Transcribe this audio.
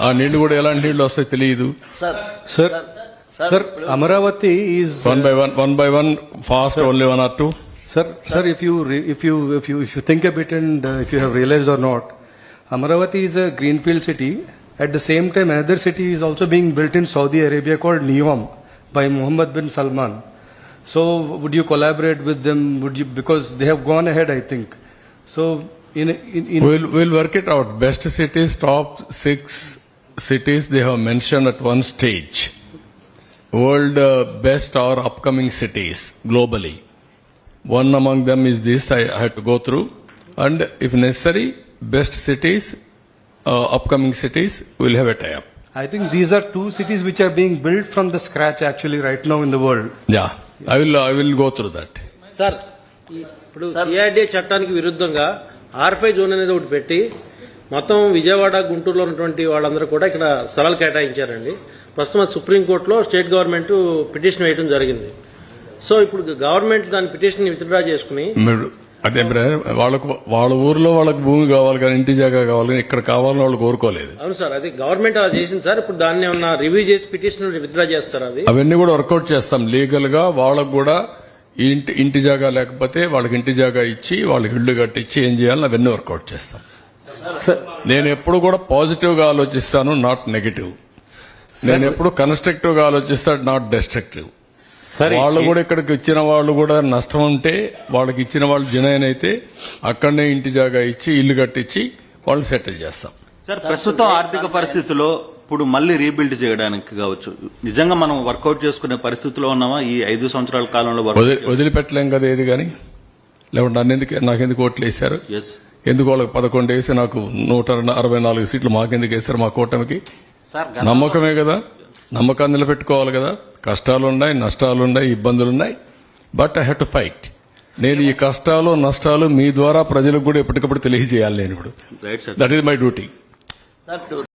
ఆ నీళ్లు కూడా ఎలాంటి నీళ్లు వస్తాయో తెలియదు. Sir, Amaravati is one by one, fast, only one or two. Sir, if you think a bit and if you have realized or not, Amaravati is a greenfield city. At the same time, another city is also being built in Saudi Arabia called Neom by Mohammed bin Salman. So, would you collaborate with them? Because they have gone ahead, I think. So, We'll work it out. Best cities, top 6 cities they have mentioned at one stage. World best or upcoming cities globally. One among them is this I had to go through, and if necessary, best cities, upcoming cities will have a tie-up. I think these are two cities which are being built from the scratch actually right now in the world. Yeah, I will go through that. Sir ఇప్పుడు CRDA చట్టానికి విరుద్ధంగా R5 zone అనేది ఒకటి పెట్టి మొత్తం విజయవాడ గుంటూరులో ఉన్నటువంటి వాళ్ళందరూ కూడా ఇక్కడ స్థలాలు కేటాయించారండి. ప్రస్తుతం సుప్రీంకోర్టులో స్టేట్ గవర్నమెంట్ పిటిషన్ వేయడం జరిగింది. సో ఇప్పుడు గవర్నమెంట్ దాని పిటిషన్ విత్డ్రా చేసుకుని అదే వాళ్ళ ఊర్లో వాళ్ళకి భూమి కావాలి కానీ ఇంటి జాగా కావాలి కానీ ఇక్కడ కావాలని వాళ్ళు కోరుకోలేదు. అవును సార్, అది గవర్నమెంట్ అలా చేసింది సార్. ఇప్పుడు దాన్ని ఏమన్నా రివ్యూ చేసి పిటిషన్ విత్డ్రా చేస్తారు? అది అవన్నీ కూడా వర్కౌట్ చేస్తాం లీగల్ గా. వాళ్ళకు కూడా ఇంటి జాగా లేకపోతే వాళ్ళకి ఇంటి జాగా ఇచ్చి వాళ్ళకి ఇళ్లు కట్టించి ఏం చేయాలని అవన్నీ వర్కౌట్ చేస్తాం. నేను ఎప్పుడు కూడా పాజిటివ్ గా ఆలోచిస్తాను, నాట్ నెగటివ్. నేను ఎప్పుడు కన్స్ట్రక్టివ్ గా ఆలోచిస్తాను, నాట్ డెస్ట్రక్టివ్. వాళ్ళు కూడా ఇక్కడికి ఇచ్చిన వాళ్ళు కూడా నష్టం ఉంటే వాళ్ళకి ఇచ్చిన వాళ్ళు జనైన్ అయితే అక్కడనే ఇంటి జాగా ఇచ్చి ఇల్లు కట్టించి వాళ్ళు సెటిల్ చేస్తాం. సార్, ప్రస్తుతం ఆర్థిక పరిస్థితుల్లో ఇప్పుడు మళ్ళీ రీబిల్డ్ చేయడానికి కావచ్చు, నిజంగా మనం వర్కౌట్ చేసుకునే పరిస్థితిలో ఉన్నామా? ఈ 5 సంవత్సరాల కాలంలో వదిలిపెట్టలేం కదా ఏది కానీ. లేకుంటే నాకెందుకు ఓట్లు వేశారు? ఎందుకు వాళ్ళకి 11 వేసి నాకు 164 సీట్లు మాకెందుకు వేశారు? మా కూటమికి నమ్మకమే కదా. నమ్మకాన్ని నిలబెట్టుకోవాలి కదా. కష్టాలున్నాయి, నష్టాలున్నాయి, ఇబ్బందులున్నాయి. But I have to fight. నేను ఈ కష్టాలు నష్టాలు మీ ద్వారా ప్రజలకు కూడా ఎప్పటికప్పుడు తెలియజేయాలి. నేను ఇప్పుడు దట్ ఈస్ మై డ్యూటీ.